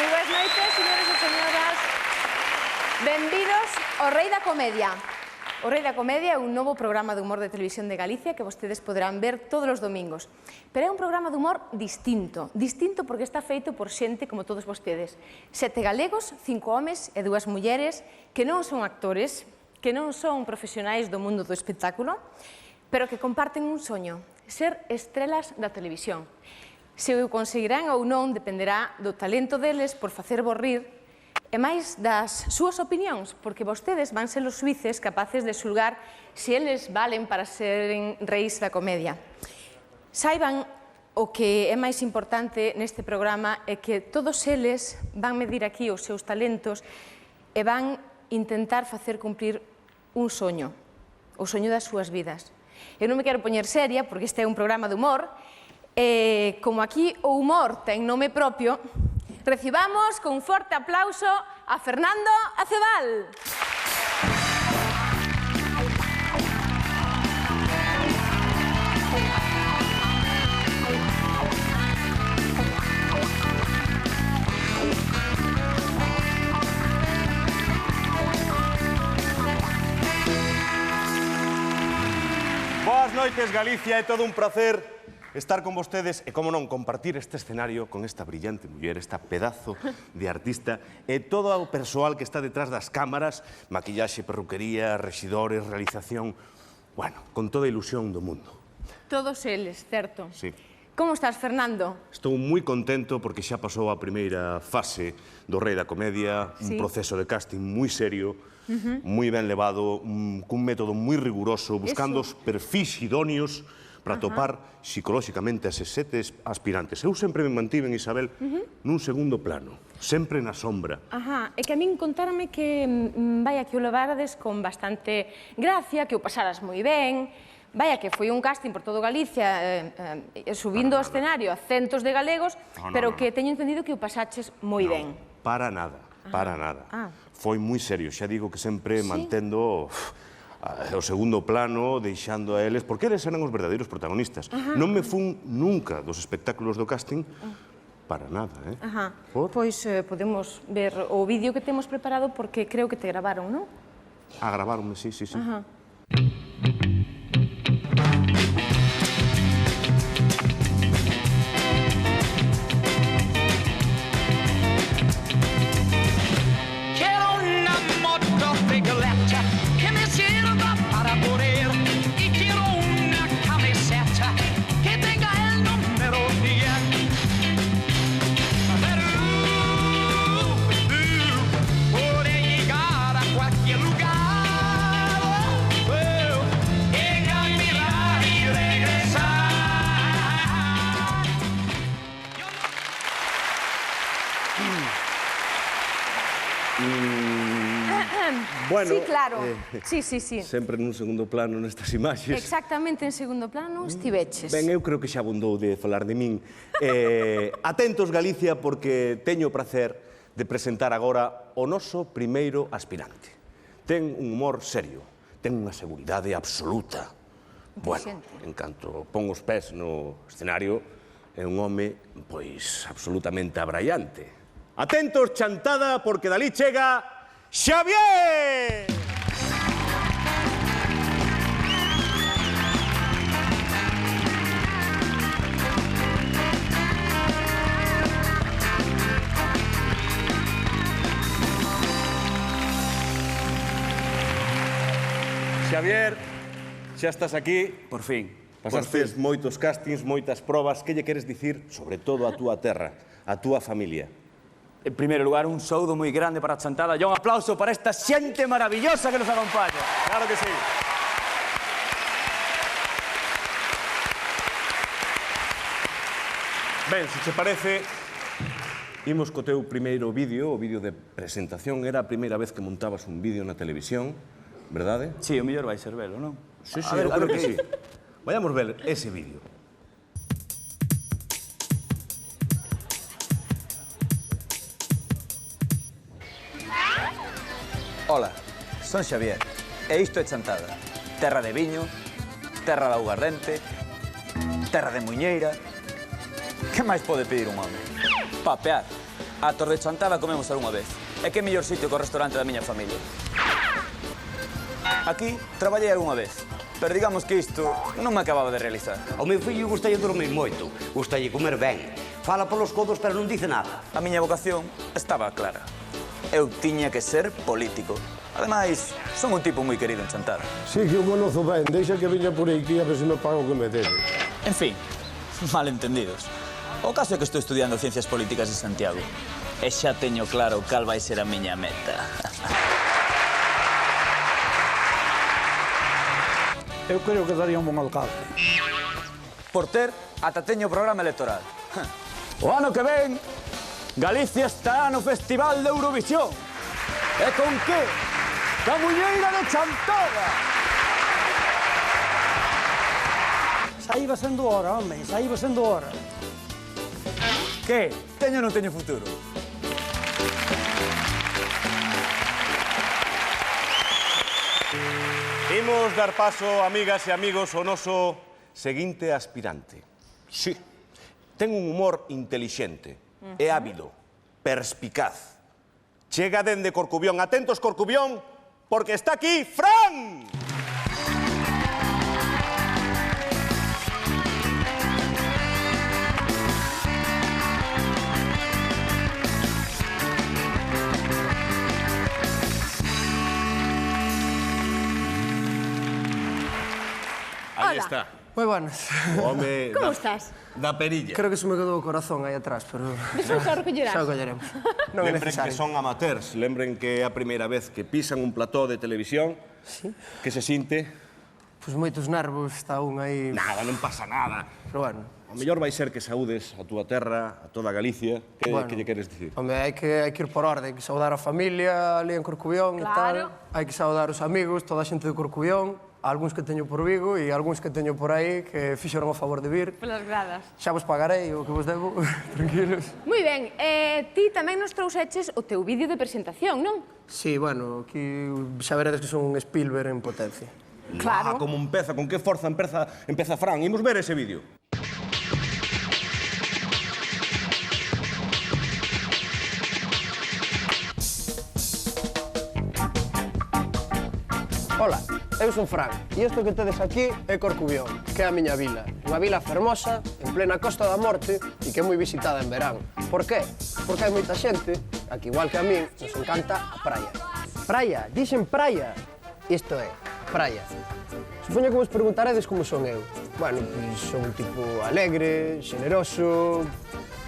Moi boas noites, señores e señoras. Benvidos ao Rei da Comedia. O Rei da Comedia é un novo programa de humor de televisión de Galicia que vostedes poderán ver todos os domingos. Pero é un programa de humor distinto. Distinto porque está feito por xente como todos vostedes. 7 galegos, 5 homes e 2 mulleres que non son actores, que non son profesionais do mundo do espectáculo, pero que comparten un soño, ser estrelas da televisión. Se o conseguirán ou non dependerá do talento deles por facervos rir e máis das súas opinións, porque vostedes van ser os xuíces capaces de xulgar se eles valen para serem reis da comedia. Saiban o que é máis importante neste programa é que todos eles van medir aquí os seus talentos e van intentar facer cumprir un soño, o soño das súas vidas. Eu non me quero poñer seria, porque este é un programa de humor, e como aquí o humor ten nome propio, recibamos con un forte aplauso a Fernando Acebal. Boas noites, Galicia, é todo un placer estar con vostedes e, como non, compartir este escenario con esta brillante muller, esta pedazo de artista e todo o persoal que está detrás das cámaras, maquillaxe, perruquería, rexidores, realización, bueno, con toda a ilusión do mundo. Todos eles, certo? Sí. Como estás, Fernando? Estou moi contento porque xa pasou a primeira fase do Rei da Comedia, un proceso de casting moi serio, moi ben levado, cun método moi riguroso, buscando os perfis idóneos para topar psicolóxicamente a eses 7 aspirantes. Eu sempre me mantiven, Isabel, nun segundo plano, sempre na sombra. É que a min contarme que, vaya, que o levarades con bastante gracia, que o pasaras moi ben, vaya, que foi un casting por todo Galicia, subindo ao escenario a centos de galegos, pero que teño entendido que o pasaches moi ben. Para nada, para nada. Foi moi serio, xa digo que sempre mantendo o segundo plano, deixando a eles, porque eles eran os verdadeiros protagonistas. Non me fun nunca dos espectáculos do casting para nada, Pois podemos ver o vídeo que temos preparado porque creo que te gravaron, non? Gravaronme, sí. Bueno, sí, claro. Sí. Sempre nun segundo plano nestas imaxes. Exactamente en segundo plano estiveches. Ben, eu creo que xa abundou de falar de min. Atentos, Galicia, porque teño o prazer de presentar agora o noso primeiro aspirante. Ten un humor serio, ten unha seguridade absoluta. Bueno, en canto pon os pés no escenario, é un home, pois, absolutamente abraiante. Atentos, chantada, porque dali chega Xavier! Xavier, xa estás aquí. Por fin. Pasastes moitos castings, moitas probas. Que lle queres dicir, sobre todo, a túa terra, a túa familia? En primeiro lugar, un saúdo moi grande para a chantada e un aplauso para esta xente maravillosa que nos acompaña. Claro que sí. Ben, se che parece, imos co teu primeiro vídeo, o vídeo de presentación. Era a primeira vez que montabas un vídeo na televisión, verdade? Sí, o mellor vai ser velo, non? Sí, eu creo que sí. Vayamos ver ese vídeo. Ola, son Xavier, e isto é Chantada. Terra de viño, terra de augardente, terra de muñeira. Que máis pode pedir un home? Papear. A torre de chantada comemos algunha vez. E que mellor sitio que o restaurante da miña familia. Aquí traballei algunha vez, pero digamos que isto non me acababa de realizar. Ao meu fillo gustalle dormir moito, gustalle comer ben. Fala polos codos, pero non dice nada. A miña vocación estaba clara. Eu tiña que ser político. Ademais, son un tipo moi querido en Chantada. Sí, que o conozo ben. Deixa que viña por aquí a ver se me pago o que me debe. En fin, malentendidos. O caso é que estou estudiando Ciencias Políticas en Santiago. E xa teño claro cal vai ser a miña meta. Eu creo que daría un bon alcalde. Por ter, ata teño programa electoral. O ano que ven, Galicia estará no Festival de Eurovisión. E con que? Da mulleira de Chantada! Xa iba sendo hora, home, xa iba sendo hora. Que? Teño ou non teño futuro? Imos dar paso, amigas e amigos, ao noso seguinte aspirante. Sí, ten un humor intelixente, é ávido, perspicaz. Chega dende Corcubión. Atentos, Corcubión, porque está aquí Fran! Aí está. Moi buenas. O home Como estás? da perilla. Creo que se me quedou o corazón aí atrás, pero... Despois xa o recollerás. Xa o colleremos. Non é Lembren que necesario. son amateurs, lembren que é a primeira vez que pisan un plató de televisión, que se sinte... Pois moitos nervos, está un aí... Nada, non pasa nada. Pero bueno. O mellor vai ser que saúdes a túa terra, a toda Galicia. Que lle queres dicir? Home, hai que ir por orde, hai que saudar a familia ali en Corcubión e Claro. tal. Hai que saudar os amigos, toda a xente de Corcubión, algúns que teño por Vigo e algúns que teño por aí que fixeron o favor de vir. Pelas gradas. Xa vos pagarei o que vos debo, tranquilos. Moi ben, ti tamén nos trouxeches o teu vídeo de presentación, non? Sí, bueno, aquí xa veredes que son un Spielberg en potencia. Claro. Como empeza, con que forza empeza Fran. Imos ver ese vídeo. Ola, eu son Fran, e isto que tedes aquí é Corcubión, que é a miña vila. Unha vila fermosa, en plena Costa da Morte, e que é moi visitada en verán. Por qué? Porque hai moita xente, aquí igual que a min, nos encanta a praia. Praia, dixen praia. Isto é, praia. Supoño que vos preguntaredes como son eu. Bueno, pois son un tipo alegre, xeneroso...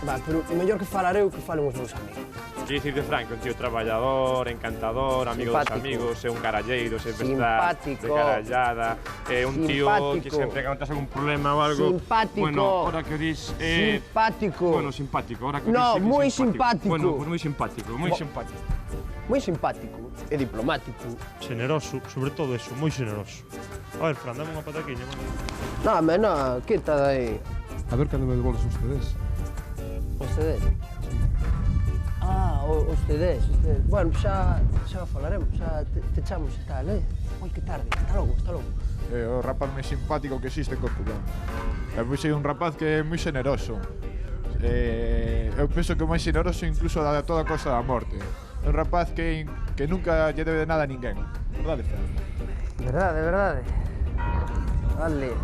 Va, pero o mellor que falar eu que falen os meus amigos. Que dicir de Franco, un tío traballador, encantador, amigo dos Simpático. amigos, é un caralleiro, sempre está de Simpático. carallada, é un tío que Simpático. sempre que contas algún problema ou algo... Simpático. Bueno, ahora que o dis... Simpático. Bueno, simpático, ahora que o No, dis... moi simpático. Bueno, pues moi simpático, moi simpático. Moi simpático e diplomático. Xeneroso, sobre todo eso, moi xeneroso. A ver, Fran, dame unha pataquiña, mano. No, mena, quita de aí. A ver cando me devolves os CDs. Os CDs? Ah, os CDs. Bueno, xa falaremos, xa te echamos e tal, Oi, que tarde, está logo, está logo. É o rapaz máis simpático que existe en Corcubión. E pois é un rapaz que é moi xeneroso. Eu penso que é máis xeneroso incluso da toda a Costa da Morte. É un rapaz que nunca lle debe de nada a ninguén. Verdade, Fran? Verdade, verdade. Vale.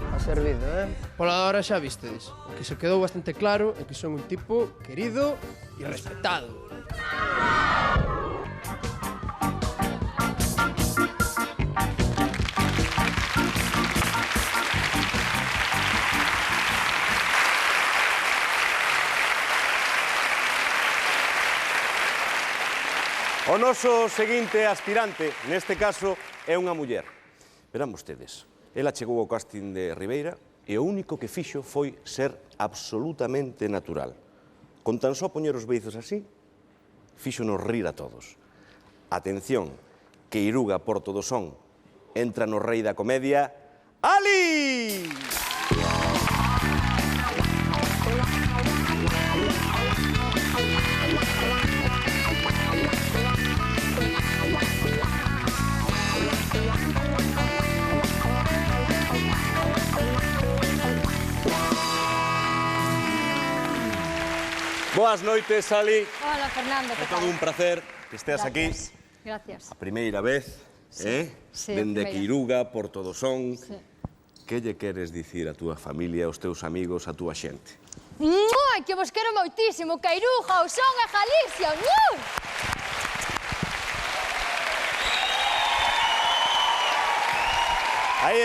A servido, Pola hora xa vistedes. O que se quedou bastante claro é que son un tipo querido e respetado. O noso seguinte aspirante, neste caso, é unha muller. Verán vostedes, ela chegou ao casting de Ribeira e o único que fixo foi ser absolutamente natural. Con tan só poñer os beizos así, fíxonos rir a todos. Atención, que Iruga Porto do Son entra no rei da comedia, Ali! Boas noites, Sali. Hola, Fernando, É todo un placer que esteas aquí. Gracias. A primeira vez, Sí, dende primeira. Quiruga, Portodosón. Sí. Que lle queres dicir a túa familia, aos teus amigos, a túa xente? Ai, que vos quero moitísimo, Queiruga, Ousón e Galicia. Aí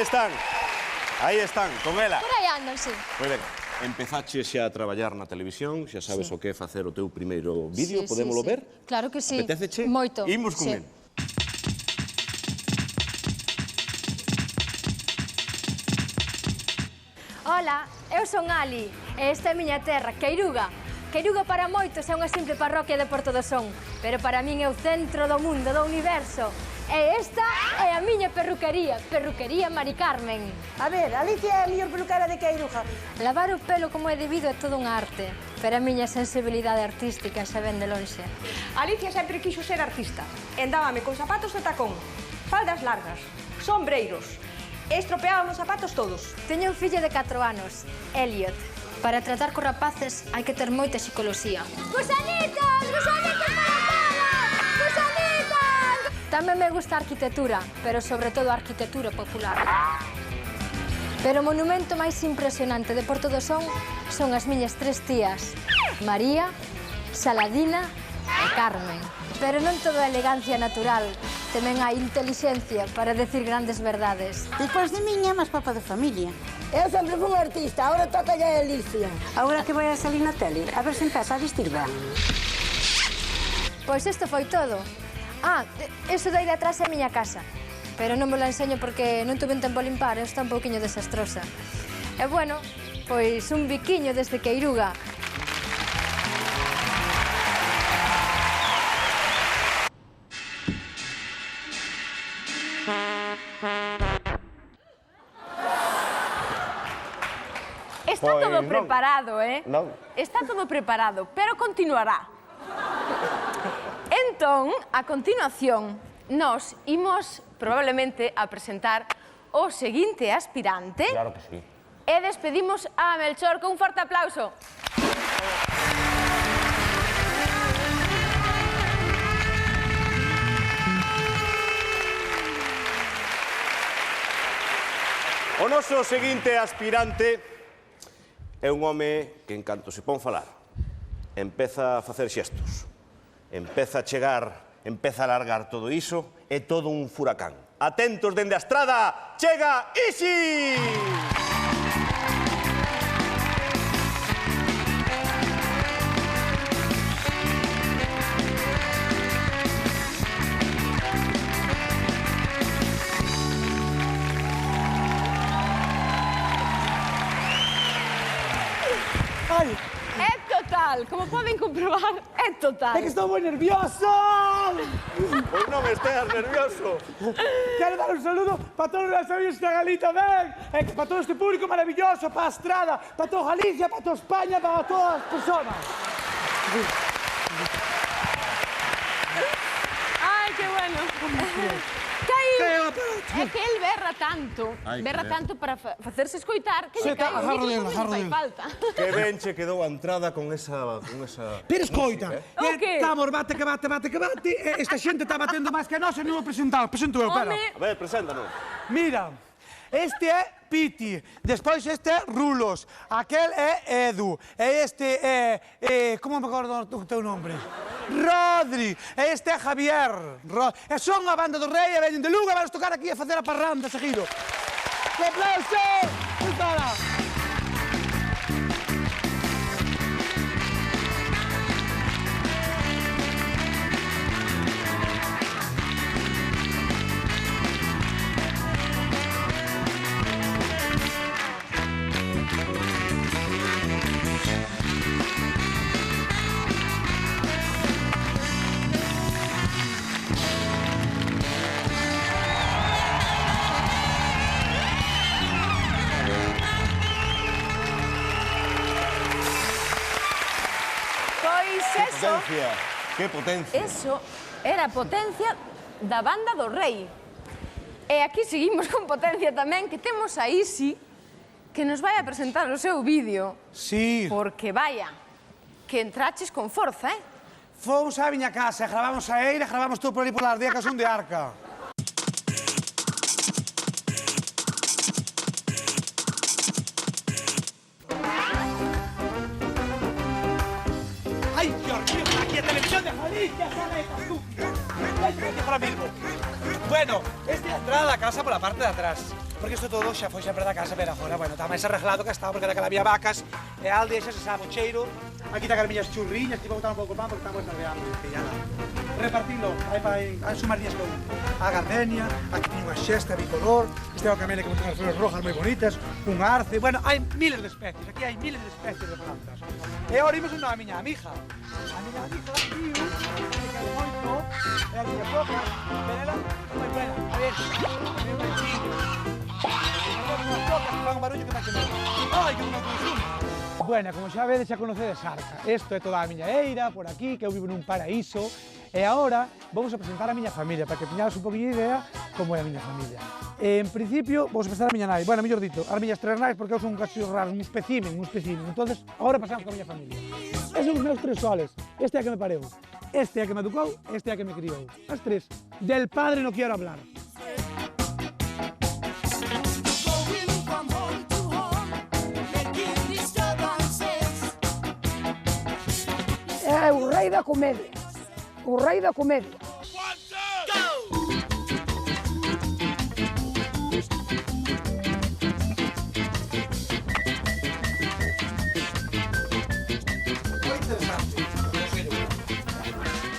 están, con ela. Por aí andan, sí. Moi ben, empezaches xa a traballar na televisión, xa sabes o que é facer o teu primeiro vídeo, podémolo ver? Claro que sí. Apetéceche? Moito. Imos con Sí. el. Hola, eu son Ali, e esta é a miña terra, Queiruga. Queiruga para moitos é unha simple parroquia de Portodosón, pero para min é o centro do mundo, do universo. E esta é a miña perruquería, Perruquería Mari Carmen. A ver, Alicia é a mellor peluquera de Queiruga. Lavar o pelo como é debido é toda unha arte, pero a miña sensibilidade artística xa ven de lonxe. Alicia sempre quixo ser artista. Endábame con zapatos de tacón, faldas largas, sombreiros. Estropeábamos os zapatos todos. Teño un fillo de 4 anos, Elliot. Para tratar cos rapaces hai que ter moita psicoloxía. Gusanitos! Gusanitos para todos! Gusanitos! Tamén me gusta a arquitectura, pero sobre todo a arquitectura popular. Pero o monumento máis impresionante de Portodosón son as miñas 3 tías, María, Saladina e Carmen. Pero non toda a elegancia natural, tamén hai intelixencia para decir grandes verdades. Despois de min é máis papa de familia. Eu sempre fui un artista, agora toca ya a Alicia. Agora que vai a salir na tele, a ver se empeza a vestir ben. Pois isto foi todo. Eso de aí de atrás é a miña casa. Pero non vos la enseño porque non tuve tempo a limpar, está un pouquiño desastrosa. E bueno, pois un biquiño desde Queiruga. Está todo preparado, Non. Está todo preparado, pero continuará. Entón, a continuación, nos imos probablemente a presentar o seguinte aspirante. Claro que sí. E despedimos a Melchor con un forte aplauso. O noso seguinte aspirante é un home que, en canto se pon falar, empeza a facer xestos, empeza a chegar, empeza a largar todo iso, é todo un furacán. Atentos dende a estrada, chega Isi! É total, como poden comprobar, é total. É que estou moi nervioso! Pois non esteas nervioso. Quero dar un saludo para todos os amigos da Galicia, ben? E para todo este público maravilloso, para a Estrada, para toda Galicia, para toda España, para todas as personas. Ai, que bueno. Caíu. É que el berra tanto para facerse escoitar que lle cae o micro non fai falta. Que ben che quedou a entrada con esa... Pero escoita, O que? estamos bate, e esta xente está batendo máis que nós e non vou presentar. Presento eu, espera. A ver, preséntanos. Mira, este é Piti, despois este é Rulos, aquel é Edu, e este é... como me acordo o teu nombre? Rodri, e este é Javier. E son a banda do Rei e veñen de Lugo, vamos tocar aquí a facer a parranda seguido. Que aplauso! Escuta! Que potencia. Eso era a potencia da banda do Rei. E aquí seguimos con potencia tamén, que temos a Isi, que nos vai a presentar o seu vídeo. Sí. Porque vaya, que entraches con forza, Fomos á miña casa, gravamos a eira, gravamos todo por ali pola aldea que son de Arca. ¡Ay, Dios mío! ¡Aquí en Televisión de Galicia sale esta estúpida! ¡Ay, ahora mismo! Bueno, esta é a entrada da casa pola parte de atrás. Porque isto todo xa foi sempre da casa, pero agora, bueno, está máis arreglado que estaba, porque daquela había vacas, e a aldea xa se sabe o cheiro. Aquí está as miñas churriñas, que iba a botar un pouco pan, porque estamos de hambre, que ya nada. Repartilo, hai sumar días con a gardenia, aquí teño unha xesta bicolor, este é o camele que me ten as flores rojas moi bonitas, un arce, bueno, hai miles de especies, aquí hai miles de especies de plantas. E agora imos unha miña amiga. A miña amiga, tío, que quero moito, é a miña sogra, pero ela moi buena, a ver, é moi chido. Unhas focas que fan un barullo que me quemei. Ai, que non consumo. Bueno, como xa vedes, xa conocedes Arca. Isto é toda a miña eira, por aquí, que eu vivo nun paraíso. E agora vamos a presentar a miña familia, para que teñades un poquinho de idea como é a miña familia. En principio, vamos a presentar a miña nai. Bueno, mellor dito, as miñas tres nais, porque eu son un caso raro, un espécimen. Entonces, agora pasamos con a miña familia. Esos son os meus tres soles. Este é a que me pareu, este é a que me educou, este é a que me criou. As tres. Del padre no quiero hablar. É o rei da comedia. O rei da comedia.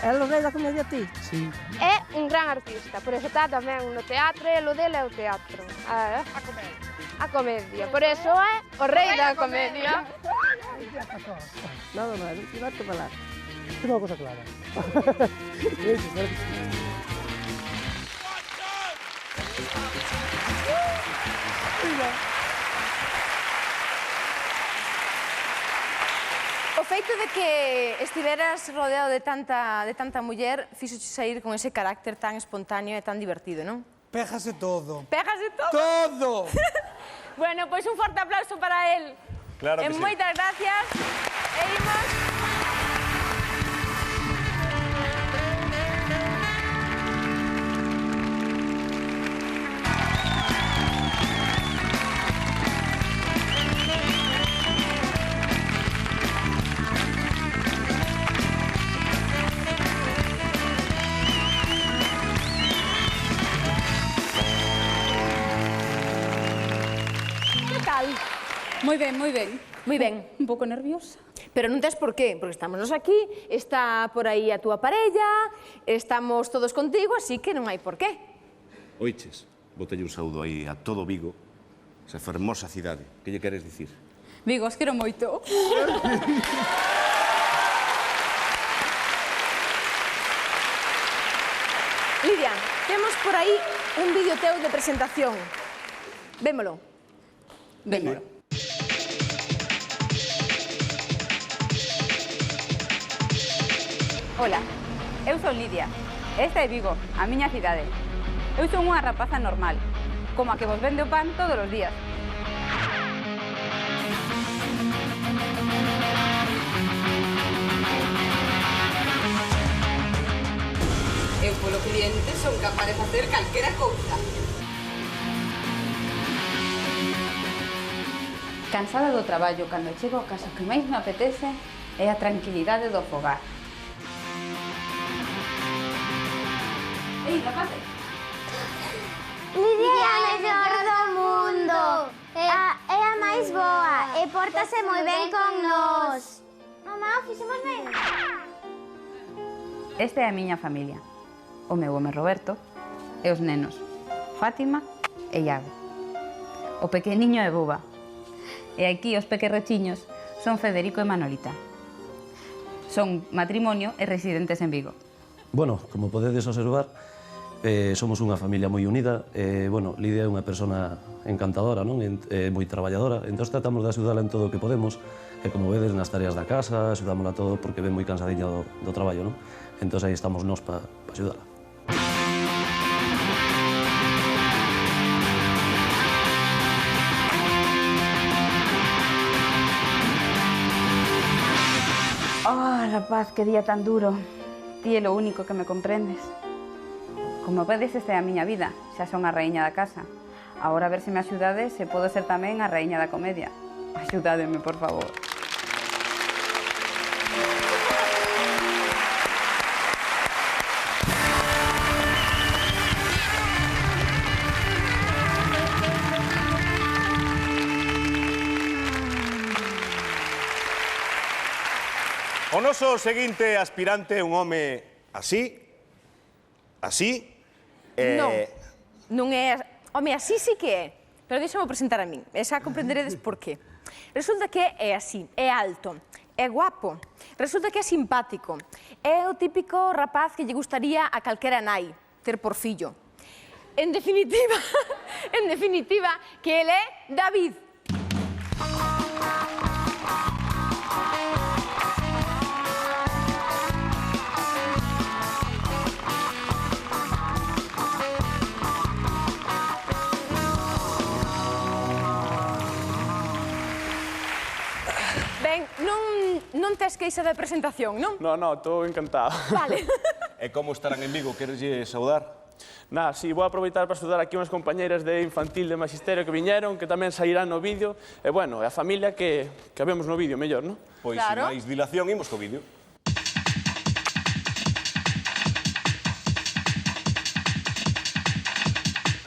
É o rei da comedia ti? Sí. É un gran artista, por eso está tamén no teatro e o dele é o teatro. A comedia. A comedia, por eso é o rei da comedia. Nada máis, non te falar. Tengo unha cosa clara. O feito de que estiveras rodeado de tanta muller fixoche sair con ese carácter tan espontáneo e tan divertido, non? Péjase todo. Péjase todo? Todo! Bueno, pois un forte aplauso para él. Claro que sí. Moitas gracias. E imos... Moi ben, moi ben. Moi ben. Un pouco nerviosa. Pero non tes por qué, porque estamos nos aquí, está por aí a túa parella, estamos todos contigo, así que non hai por qué. Oiches, botelle un saúdo aí a todo Vigo, esa fermosa cidade. Que lle queres dicir? Vigo, os quero moito. Lidia, temos por aí un vídeo teu de presentación. Vémolo. Vémolo. Ola, eu son Lidia. Esta é Vigo, a miña cidade. Eu son unha rapaza normal, como a que vos vende o pan todos os días. Eu polo cliente son capaz de facer calquera cousa. Cansada do traballo, cando chego a casa, o que máis me apetece é a tranquilidade do fogar. Ei, rapaces! Lidia é a mellor do mundo. É a máis boa e pórtase moi ben con nós. Mamá, fixemos ben. Esta é a miña familia. O meu home Roberto e os nenos, Fátima e Iago. O pequeniño é Buba. E aquí os pequerrechiños son Federico e Manolita. Son matrimonio e residentes en Vigo. Bueno, como podedes observar, somos unha familia moi unida. Bueno, Lidia é unha persona encantadora, non? Moi traballadora. Entón tratamos de axudala en todo o que podemos. E como vedes, nas tareas da casa, axudámola todo porque ven moi cansadiña do traballo, non? Entón aí estamos nós para axudala. Oh, rapaz, que día tan duro. Ti é lo único que me comprendes. Como vedes, esta é a miña vida. Xa son a raíña da casa. Agora a ver se me axudades se podo ser tamén a raíña da comedia. Axudádeme, por favor. O noso seguinte aspirante é un home así, Non é... Home, así sí que é. Pero deixa-me presentar a min. E xa comprenderedes por qué. Resulta que é así, é alto, é guapo, resulta que é simpático, é o típico rapaz que lle gustaría a calquera nai ter por fillo. En definitiva, que ele é David. Ben, non tes queixa da presentación, non? No, estou encantado. Vale. E como estarán en Vigo? Quereslle saudar? Nada, sí, vou aproveitar para saludar aquí unhas compañeiras de infantil de magisterio que viñeron, que tamén sairán no vídeo. E, bueno, é a familia que vemos no vídeo, mellor, non? Pois, sin máis dilación, imos co vídeo.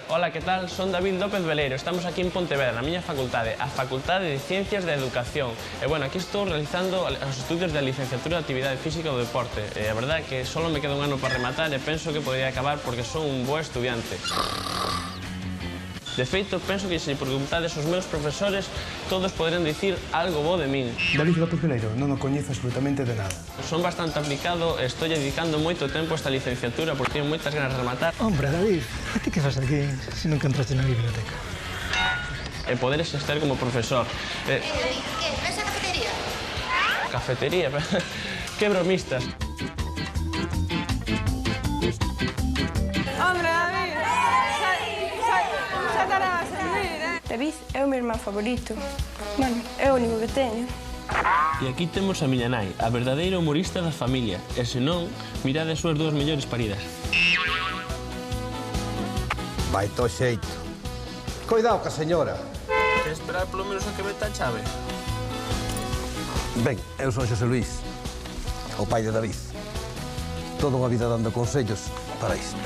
Hola, que tal? Son David López Veleiro. Estamos aquí en Pontevedra, na miña facultade, a Facultade de Ciencias da Educación. E, bueno, aquí estou realizando os estudios da licenciatura de Actividade Física do Deporte. E a verdade é que só me queda un ano para rematar e penso que podría acabar porque son un bo estudiante. De feito, penso que se preguntades aos meus profesores, todos poderán dicir algo bo de min. David López Veleiro, non o coñezo absolutamente de nada. Son bastante aplicado e estou dedicando moito tempo a esta licenciatura porque teño moitas ganas de rematar. Hombre, David, a ti que fas aquí se non encontraste na biblioteca? E poder exercer como profesor. David, que? Ves a cafetería? Cafetería? Que bromistas. Hombre, David, xa estará a servir, David é o meu irmán favorito. Bueno, é o único que teño. E aquí temos a miña nai, a verdadeira humorista da familia. E se non, mirade as súas dúas mellores paridas. Vai to xeito. Coidado ca señora. Que esperar polo menos a que meta a chave. Ben, eu son Xosé Luís, o pai de David. Toda unha vida dando consellos para isto.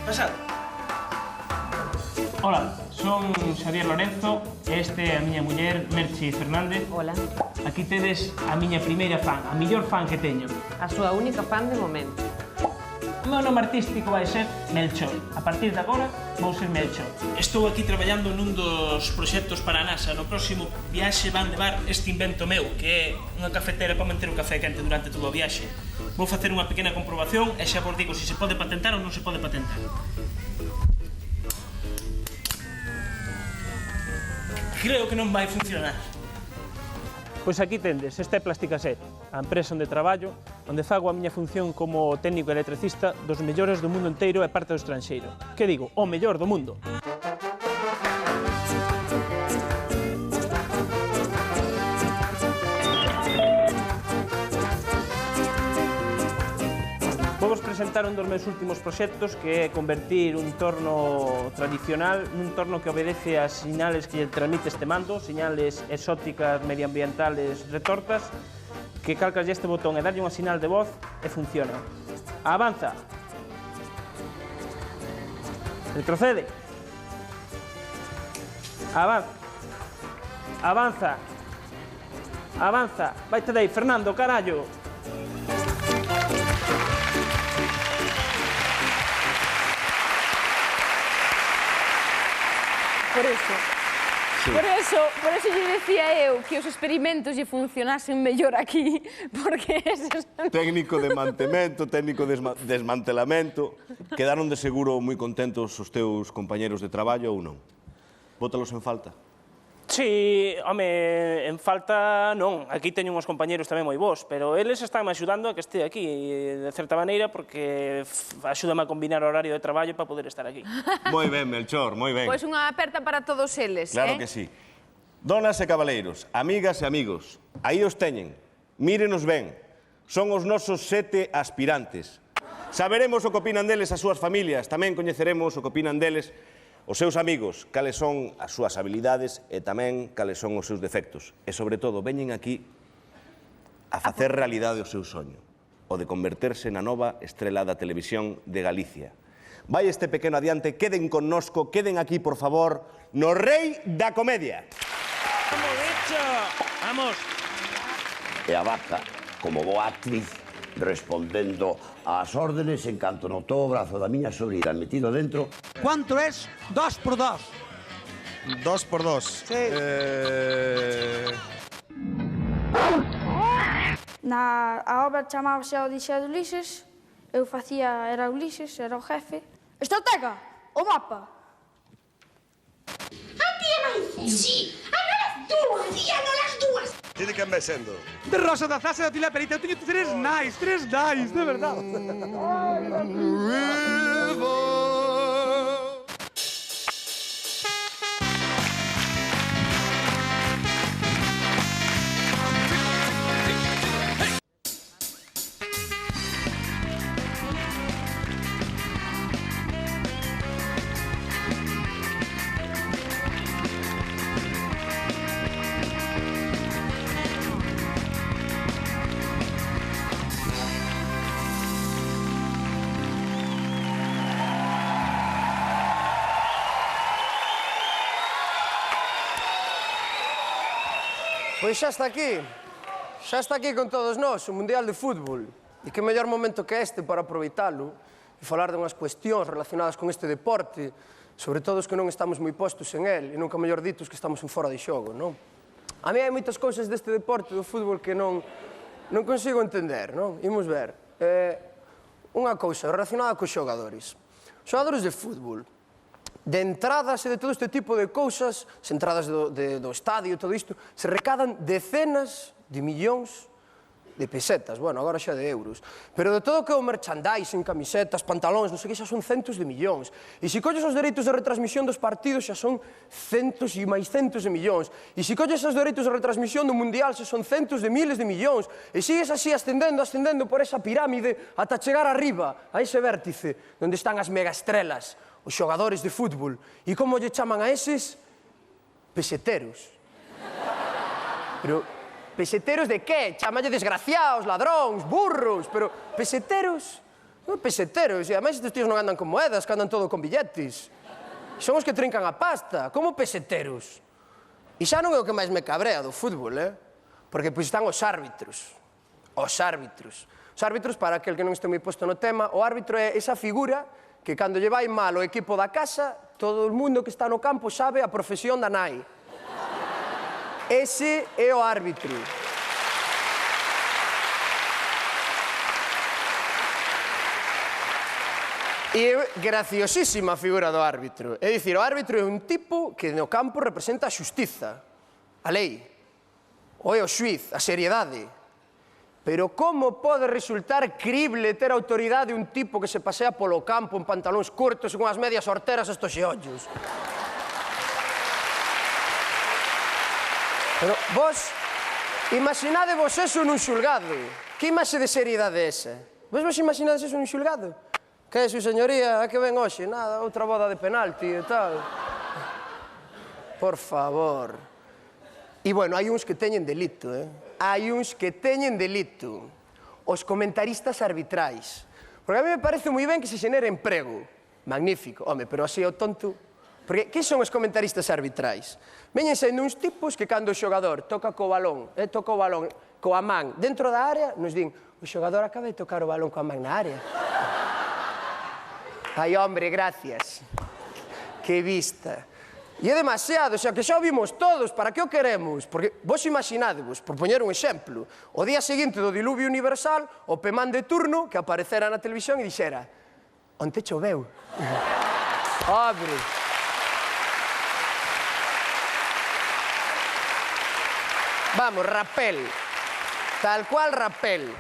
Pasad. Hola, son Xavier Lorenzo e este é a miña muller, Merchi Fernández. Hola. Aquí tedes a miña primeira fan, a millor fan que teño. A súa única fan de momento. O meu nome artístico vai ser Melchor. A partir de agora vou ser Melchor. Estou aquí traballando nun dos proxectos para a NASA. No próximo viaxe van levar este invento meu, que é unha cafetera para manter o café quente durante todo o viaxe. Vou facer unha pequena comprobación e xa vos digo se se pode patentar ou non se pode patentar. Creo que non vai funcionar. Pois aquí tendes, esta é Plasticaset, a empresa onde traballo, onde fago a miña función como técnico electricista dos mellores do mundo inteiro e parte do estranxeiro. Que digo, o mellor do mundo. Vou vos presentar un dos meus últimos proxectos que é convertir un torno tradicional nun torno que obedece as sinales que lle transmite este mando, sinales exóticas, medioambientales, retortas, que calcas este botón e darlle unha sinal de voz e funciona. Avanza. Retrocede. Avanza. Avanza. Avanza. Vaite de aí, Fernando, carallo. Por eso lle decía eu que os experimentos lle funcionasen mellor aquí, porque eses... Técnico de mantemento, técnico de desmantelamento. Quedaron de seguro moi contentos os teus compañeros de traballo ou non? Bótalos en falta? Si, home, en falta non. Aquí teño uns compañeros tamén moi bons, pero eles están me axudando a que este aquí, de certa maneira, porque axúdame a combinar o horario de traballo para poder estar aquí. Moi ben, Melchor, moi ben. Pois unha aperta para todos eles, Claro que sí. Donas e cabaleiros, amigas e amigos, aí os teñen. Mírenos ben. Son os nosos 7 aspirantes. Saberemos o que opinan deles as súas familias, tamén coñeceremos o que opinan deles os seus amigos, cales son as súas habilidades e tamén cales son os seus defectos. E, sobre todo, veñen aquí a facer realidade o seu soño, o de converterse na nova estrela da televisión de Galicia. Vai este pequeno adiante, queden connosco, queden aquí, por favor, no Rei da Comedia. Vamos, bicho! Vamos! E a vaca, como boa actriz, respondendo ás órdenes en canto notou o brazo da miña sobrina metido dentro. ¿Cuánto es 2 por 2? 2 por 2. Sí. A obra chamábase a Odisea de Ulises, eu facía, era Ulises, era o jefe. Estratega, o mapa. A ti e máis, sí, a non as dúas. Ti de quen ves sendo? De Rosa da Zasa e da Tila Perita, eu teño 3 nais, de verdad. Pois xa está aquí con todos nós o Mundial de Fútbol. E que mellor momento que este para aproveitalo e falar de unhas cuestións relacionadas con este deporte, sobre todo os que non estamos moi postos en el, e nunca mellor dito os que estamos en fora de xogo, non? A mí hai moitas cousas deste deporte do fútbol que non consigo entender, non? Imos ver. Unha cousa relacionada cos xogadores. Os xogadores de fútbol, de entradas e de todo este tipo de cousas, as entradas do estadio e todo isto, se recadan decenas de millóns de pesetas, bueno, agora xa de euros. Pero de todo o que é o merchandising, camisetas, pantalóns, non sei que, xa son centos de millóns. E se colles os dereitos de retransmisión dos partidos, xa son centos e máis centos de millóns. E se colles os dereitos de retransmisión do Mundial, xa son centos de miles de millóns. E sigues así ascendendo por esa pirámide ata chegar arriba, a ese vértice, onde están as megaestrelas, os xogadores de fútbol. E como lle chaman a eses? Peseteros. Pero, peseteros de qué? Chamalle desgraciados, ladróns, burros, pero peseteros? Non peseteros, e ademais estes tíos non andan con moedas, que andan todo con billetes. Son os que trincan a pasta, como peseteros? E xa non é o que máis me cabrea do fútbol, Porque pois están os árbitros. Os árbitros. Os árbitros, para aquel que non este moi posto no tema, o árbitro é esa figura que cando lle vai mal o equipo da casa, todo o mundo que está no campo sabe a profesión da nai. Ese é o árbitro. E é graciosísima a figura do árbitro. É dicir, o árbitro é un tipo que no campo representa a xustiza, a lei, ou é o xuiz, a seriedade. Pero como pode resultar crible ter a autoridade un tipo que se pasea polo campo en pantalóns curtos e con as medias horteras estos xeollos? Pero vos, imaginadevos eso nun xulgado. Que imaxe de seriedade é esa? Vos imaginades eso nun xulgado? Que é, su señoría, a que ven hoxe? Nada, outra boda de penalti e tal. Por favor. E, bueno, hai uns que teñen delito, Hai uns que teñen delito. Os comentaristas arbitrais. Porque a mí me parece moi ben que se xenere emprego. Magnífico. Home, pero así o tonto. Porque, que son os comentaristas arbitrais? Veñen sendo uns tipos que cando o xogador toca co balón, toca o balón coa man dentro da área, nos din, o xogador acaba de tocar o balón coa man na área. Ai, hombre, gracias. Que vista. E é demasiado, xa que xa o vimos todos, para que o queremos? Porque vos imaginadevos, por poñer un exemplo, o día seguinte do diluvio universal, o pemán de turno que aparecera na televisión e dixera onte choveu. Obre. Vamos, rapel. Tal cual rapel.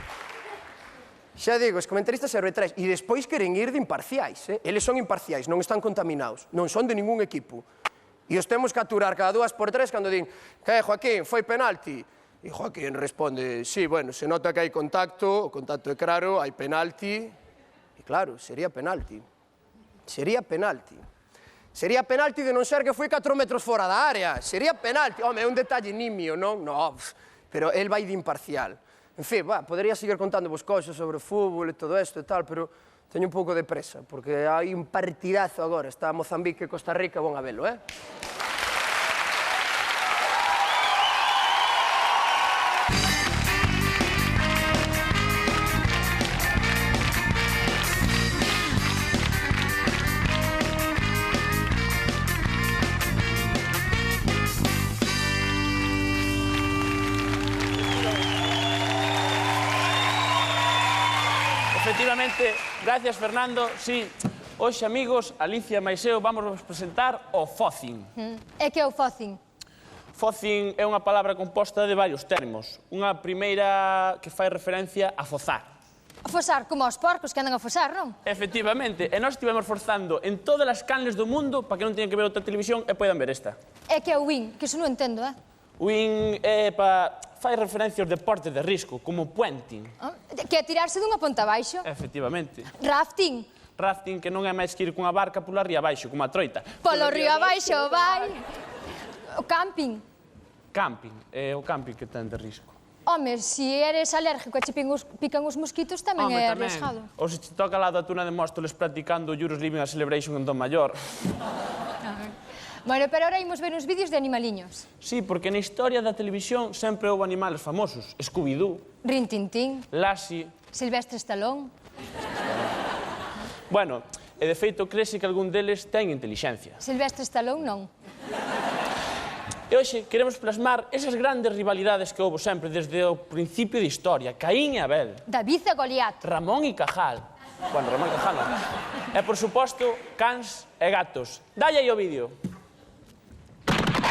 Xa digo, os comentaristas arbitrais. E despois queren ir de imparciais, eh? Eles son imparciais, non están contaminados. Non son de ningún equipo. E os temos que aturar cada 2 por 3 cando din que, Joaquín, foi penalti? E Joaquín responde, sí, bueno, se nota que hai contacto, o contacto é claro, hai penalti. E claro, sería penalti. Sería penalti. Sería penalti de non ser que foi 4 metros fora da área. Sería penalti. Home, é un detalle nimio, non? No, pero el vai de imparcial. En fin, podería seguir contando vos cousas sobre o fútbol e todo isto e tal, pero teño un pouco de presa, porque hai un partidazo agora. Está Mozambique e Costa Rica, bon a velo, eh? Efectivamente, gracias Fernando. Sí, hoxe, amigos, Alicia máis eu vamos vos presentar o fócing. E que é o fócing? Fócing é unha palabra composta de varios termos. Unha primeira que fai referencia a fozar. A fosar, como os porcos que andan a fosar, non? Efectivamente, e nós estivemos forzando en todas as canles do mundo para que non teñan que ver outra televisión e poidan ver esta. É que é o win, que iso non entendo, eh? Win é fai referencia aos deportes de risco, como puenting. Que é tirarse dunha ponta abaixo. Efectivamente. Rafting. Rafting, que non é máis que ir cunha barca pola ría abaixo, como a troita. Polo río abaixo vai. O camping. Camping, é o camping que ten de risco. Home, se eres alérgico e che pican os mosquitos, tamén é arriesgado. Ou se te toca lá da Tuna de Móstoles practicando Euros Living a Celebration en Don Maior. Bueno, pero ahora imos ver uns vídeos de animaliños. Sí, porque na historia da televisión sempre houve animales famosos. Scooby-Doo. Rin Tin Tin. Lassie. Silvestre Stallone. Bueno, e de feito crese que algún deles ten inteligencia. Silvestre Stallone non. E hoxe queremos plasmar esas grandes rivalidades que houve sempre desde o principio de historia. Caín e Abel. David e Goliat. Ramón e Cajal. Bueno, Ramón e Cajal non. E, por suposto, cans e gatos. Dalle aí o vídeo.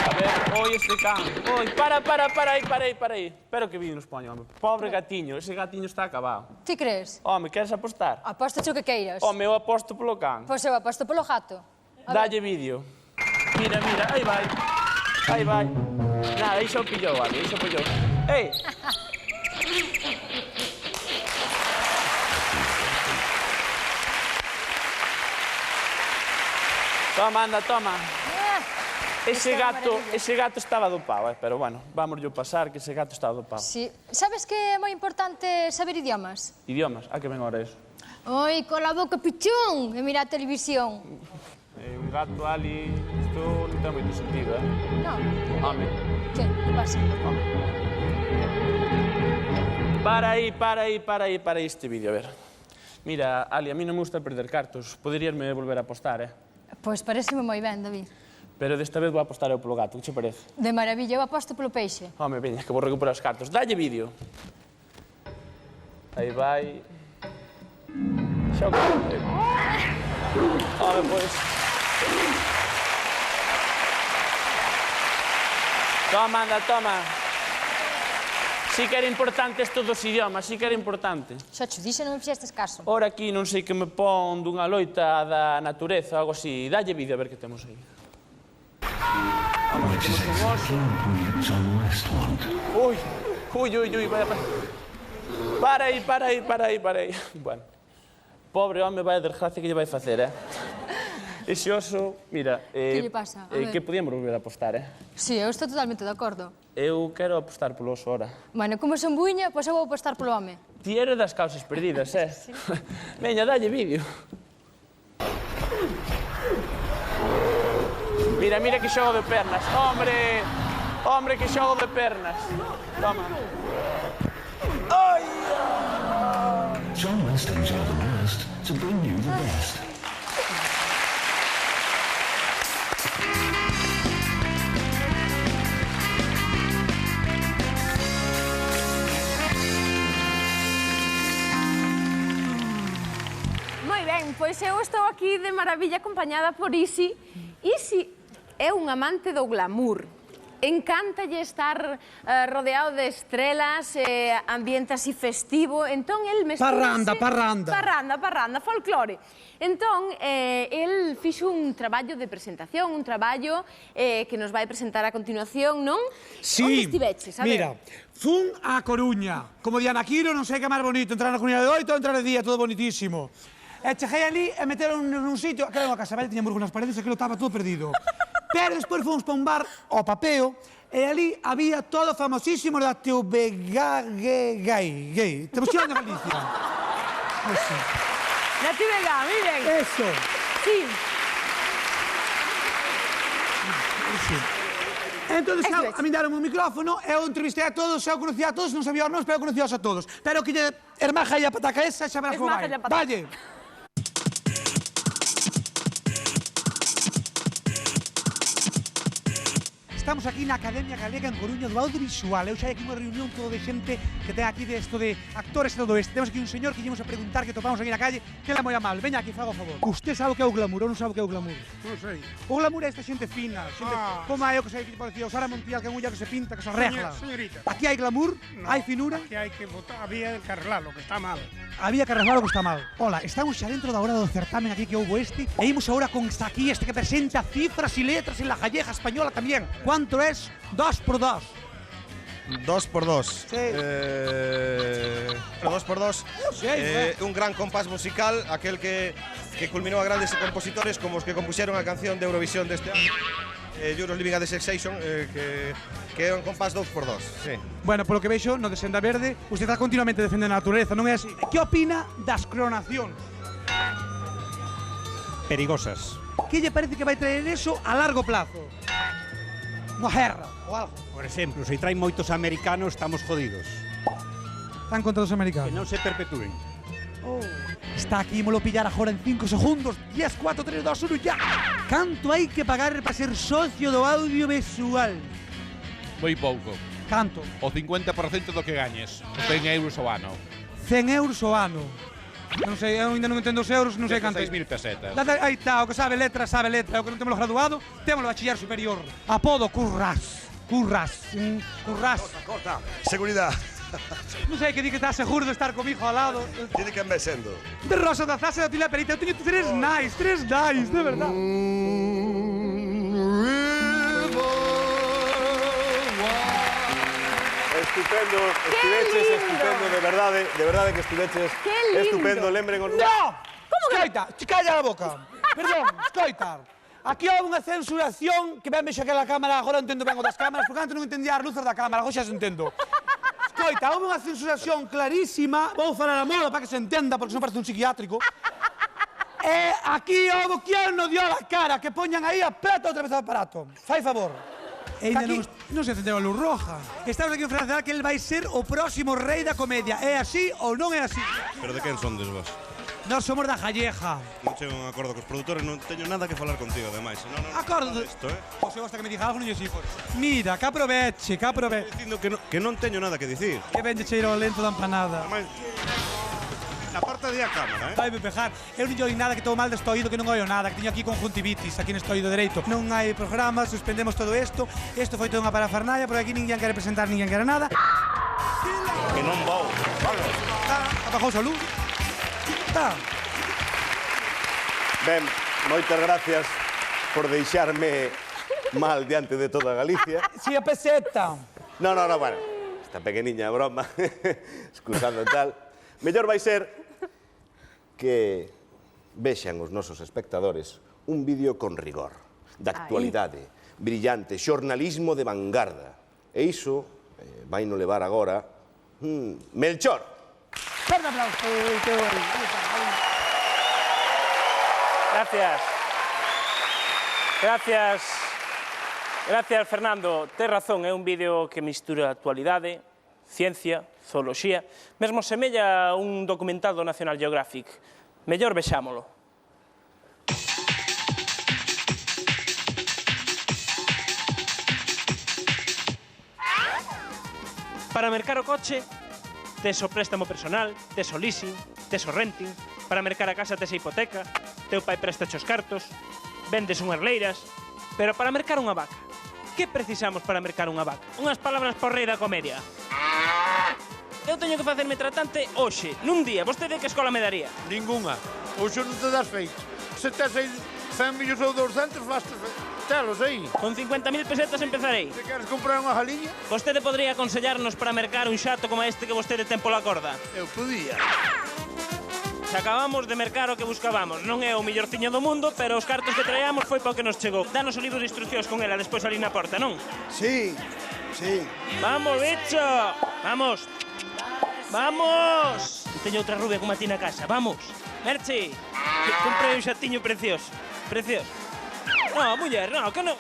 A ver, oi, este can. Oi, para aí. Espero que vídeo nos poño, home. Pobre gatiño, ese gatiño está acabado. Ti crees? Home, queres apostar? Aposto o que queiras. Home, eu aposto polo can. Pois eu aposto polo gato. Dalle vídeo. Mira, aí vai. Aí vai. Nada, aí xa o pillou, vale, aí xa o pillou. Ei! Toma, anda, toma. Ese gato estaba dopado, pero bueno, vamos yo pasar que ese gato estaba dopado. Sí. Sabes que é moi importante saber idiomas? Idiomas? A que ven ahora eso? Oi, cola boca pichón e mira a televisión. Un gato, Ali, isto non ten moito sentido, eh? Non. Home. Que pasa? Para aí este vídeo, a ver. Mira, Ali, a mí non me gusta perder cartos. Poderíasme volver a apostar, eh? Pois pareceme moi ben, David. Pero desta vez vou apostar eu polo gato, que che parece? De maravilla, eu aposto polo peixe. Home, veña, que vou recuperar os cartos. Dalle vídeo. Aí vai. Xa o que... Home, pois... Toma, anda, toma. Sí que era importante isto dos idiomas, sí que era importante. Xa te dixe, non me fixestes caso. Ora aquí non sei que me pon dunha loita da natureza, algo así. Dalle vídeo a ver que temos aí. Ui, vaya. Para aí. Bueno, pobre home, vaya desgracia que lle vai facer, eh? Ese oso, mira... Que lle pasa? Que podíamos volver a apostar, eh? Sí, eu estou totalmente de acordo. Eu quero apostar polo oso, ora. Bueno, como son buiña, pois eu vou apostar polo home. Ti eres das causas perdidas, eh? Sí. Veña, dalle vídeo. Mira que xogo de pernas. Hombre, que xogo de pernas. Toma. Ai! John Weston's are the worst to bring you the best. Moi ben, pois eu estou aquí de maravilla acompañada por Isi. Isi é un amante do glamour. encántalle estar rodeado de estrelas, ambiente así festivo, entón el Parranda, parranda. Parranda, folclore. Entón, el fixo un traballo de presentación, un traballo que nos vai presentar a continuación, non? Sí, onde estiveches? A mira, ver. fun a Coruña, como Diana Quiro, non sei que máis bonito, entrar na Coruña de 8, entrar de día, todo bonitísimo. E cheguei ali e meteron nun sitio, aquela unha casa velha, tiña murgos nas paredes, aquilo estaba todo perdido. Pero despois fomos para un bar, ao Papeo, e ali había todo famosísimo da gay. Temos que ir a Galicia. Eso. La TVG, muy bien. Eso. Sí. Sí. Entón, a min daron un micrófono, eu entrevistei a todos, eu conocía a todos, non sabía os nomes, pero eu conocía a todos. Pero que lle hermaja e a pataca esa, xa verás como vai. Valle. Estamos aquí na Academia Galega en Coruña do Audiovisual. Eu xa hai aquí unha reunión todo de xente que ten aquí de esto de actores e todo isto. Temos aquí un señor que íamos a preguntar que topamos aquí na calle, que é moi amable. Veña aquí, fago a favor. Usted sabe o que é o glamour ou non sabe o que é o glamour? Non sei. O glamour é esta xente fina, xente como eu que sei que parecía o Sara Montiel, que é unha que se pinta, que se arregla. Señorita. Aquí hai glamour, hai finura. Aquí hai que botar, había que arreglar lo que está mal. Había que arreglar o que está mal. Hola, estamos xa dentro da hora do certamen aquí que houbo este. E imos agora con aquí este que presenta cifras e letras en la gallega española tamén. ¿Cuánto es 2 por 2? 2 por 2. Sí. 2 por 2. Sí, un gran compás musical, aquel que culminou a grandes compositores como os que compuxeron a canción de Eurovisión deste ano. You're Living a the Sensation, que é un compás 2 por 2. Sí. Bueno, polo que vexo, no de Senda Verde, usted está continuamente defendendo a natureza, non é así? Que opina das clonacións? Perigosas. Que lle parece que vai traer eso a largo plazo? Unha guerra ou algo? Por exemplo, se traen moitos americanos, estamos jodidos. Están contra os americanos. Que non se perpetúen. Está aquí, molo pillar agora en 5 segundos. 10, 4, 3, 2, 1, ya. Canto hai que pagar para ser socio do audiovisual? Moi pouco. Canto? O 50% do que gañes. 100 euros ao ano. 100 euros ao ano. Non sei, eu ainda non entendo os euros, non sei canto. 6.000 pesetas. Aí está, o que sabe letra, sabe letra. O que non temos graduado, temos bachiller superior. Apodo, Curras. Corta. Seguridad. Non sei que di que está seguro de estar comigo ao lado. Tiene que me sendo. De Rosa da Zase da Tila Perita, eu teño 3 nais, de verdad. Estupendo, estiveches, estupendo, de verdade que estiveches. Estupendo, lembren os... No! Escoita, calla a boca. Perdón, escoita. Aquí houve unha censuración que ben vexe aquela cámara, agora entendo ben o das cámaras, porque antes non entendía as luces da cámara, agora xa se entendo. Escoita, houve unha censuración clarísima, vou falar a moda para que se entenda, porque non parece un psiquiátrico. E aquí houve quen non dio a cara, que poñan aí a plata outra vez o aparato. Fai favor. Aquí non se encendeu a luz roja. Estamos aquí en Francia, que el vai ser o próximo rei da comedia. É así ou non é así? Pero de quen sondes vos? Nós somos da Galleja. Non chego a un acordo cos produtores, non teño nada que falar contigo, ademais. Acordo? Isto, O se gosta que me diga algo, non lle sigo. Mira, que aproveche, que aproveche. Dicindo que non teño nada que dicir. Que vende cheiro lento da empanada. Aparta de a cámara, Vai me pejar. Eu non lle oí nada, que estou mal deste oído, que non oio nada, que teño aquí conjuntivitis, aquí neste oído dereito. Non hai programa, suspendemos todo isto. Isto foi toda unha parafernalia, porque aquí ninguén quere presentar, ninguén quere nada. Que non vou. Vale. Abajouse a luz. Ben, moitas gracias por deixarme mal diante de toda Galicia. Si a peseta. No, bueno, esta pequeniña broma, excusando tal. Mellor vai ser que vexan os nosos espectadores un vídeo con rigor, de actualidade, brillante, xornalismo de vanguarda. E iso vai no levar agora Melchor. Un aplauso. Gracias, Fernando. Tes razón, é un vídeo que mistura actualidade, ciencia, zooloxía, mesmo semella un documental do National Geographic. Mellor vexámolo. Para mercar o coche, tes o préstamo personal, tes o leasing, tes o renting. Para mercar a casa tes a hipoteca, teu pai presta os cartos, vendes unhas leiras. Pero para mercar unha vaca, Que precisamos para mercar unha vaca? Unhas palabras por rei da comedia. Eu teño que facerme tratante hoxe, nun día. Vostede que escola me daría? Ninguna. Hoxe non te das feito. Se tes aí 100 millos ou 200, vastes telos aí. Con 50.000 pesetas empezarei. Se queres comprar unha jaliña? Vostede podría aconsellarnos para mercar un xato como este que vostede ten pola corda? Eu podía. Se acabamos de mercar o que buscábamos. Non é o millorciño do mundo, pero os cartos que traíamos foi para o que nos chegou. Danos o libro de instruccións con ela despois ali na porta, non? Sí, sí. Vamos, bicho! Vamos! Vamos! Teño outra rubia como a ti na casa. Vamos! Merche! Comprei un xatiño precioso. Precioso. No, muller, no, que non...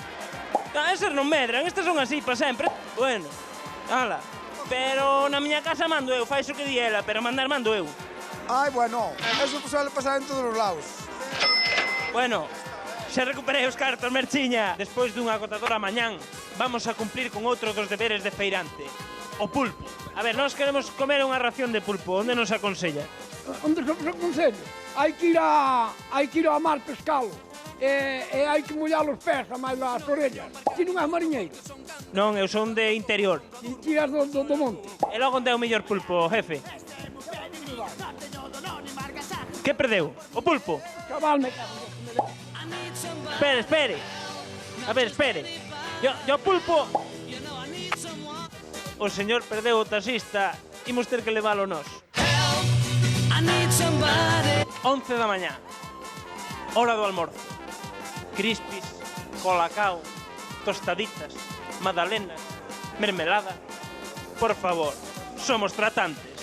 Esas non medran, estas son así para sempre. Bueno, ala. Pero na miña casa mando eu, fai o que di ela, pero mandar mando eu. Ai, bueno, eso suele pasar en todos os lados. Bueno, xa recuperei os cartos, Merchiña. Despois dunha agotadora mañán, vamos a cumplir con outro dos deberes de feirante. O pulpo. A ver, nós queremos comer unha ración de pulpo. Onde nos aconsella? Onde nos aconsello? Hai que ir ao mar pescalo. E hai que mollar os pés, a máis as orellas. Ti non és mariñeiro? Non, eu son de interior. E ti és do monte? E logo onde é o mellor pulpo, jefe? Que perdeu? O pulpo? Cabal me... Espere. A ver, espere. Yo pulpo... O señor perdeu o taxista. Imos ter que leválo nós. 11 da mañá. Hora do almorzo. Crispis, colacao, tostaditas, magdalenas, mermelada. Por favor, somos tratantes.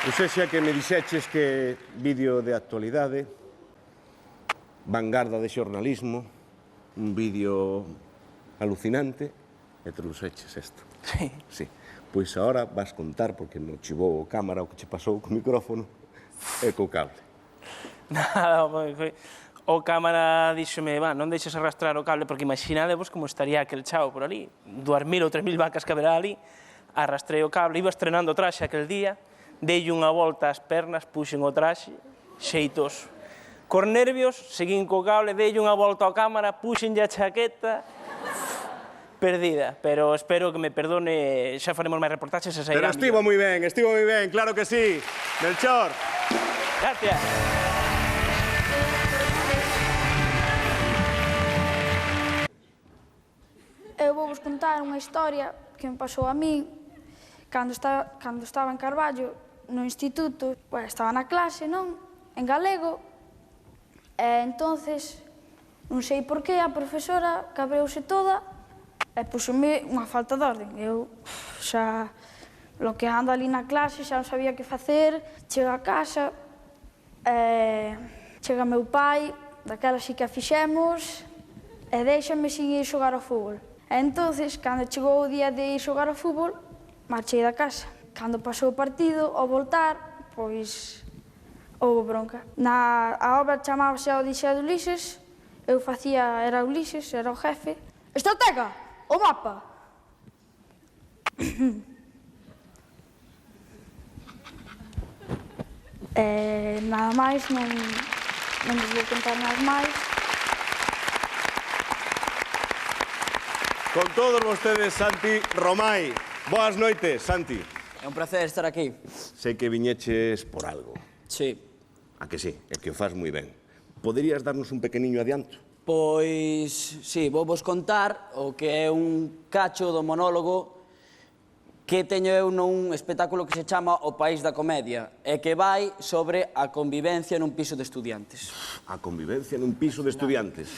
O sexa que me dixeches que vídeo de actualidade, vanguarda de xornalismo, un vídeo alucinante, e trouxeches isto. Sí. Sí. Pois agora vas contar, porque non chivou o cámara o que che pasou co micrófono e co cable. Nada, o cámara díxome, non deixes arrastrar o cable, porque imaginadevos como estaría aquel chao por ali, 2.000 ou 3.000 vacas que haberá ali, arrastrei o cable, iba estrenando o traxe aquel día, dei unha volta ás pernas, puxen o traxe, xeitoso. Cor nervios, seguín co cable, dei unha volta á cámara, puxenlle a chaqueta, perdida, pero espero que me perdone, xa faremos máis reportaxes e sairán. Pero estivo moi ben, claro que sí. Melchor. Gracias. Eu vou vos contar unha historia que me pasou a mí cando estaba en Carballo, no instituto, pues, estaba na clase, non? En galego, e entonces, non sei por qué, a profesora cabreouse toda e puxome unha falta de orden. Eu xa bloqueando ali na clase, xa non sabía que facer, chego a casa, chega meu pai, daquela sí que a fixemos, e déixame sin ir xogar ao fútbol. E entonces, cando chegou o día de ir xogar ao fútbol, marchei da casa. Cando pasou o partido, ao voltar, pois, houve bronca. A obra chamábase a Odisea de Ulises, eu era Ulises, era o jefe. Estratega, o mapa. Nada máis, non vos vou contar nada máis. Con todos vostedes, Santi Romai. Boas noites, Santi. É un placer estar aquí. Sei que viñeches por algo. Sí. A que sí? É que o faz moi ben. Poderías darnos un pequeniño adianto? Pois, sí, vou vos contar o que é un cacho do monólogo que teño eu nun espectáculo que se chama O País da Comedia e que vai sobre a convivencia nun piso de estudiantes. A convivencia nun piso de estudiantes.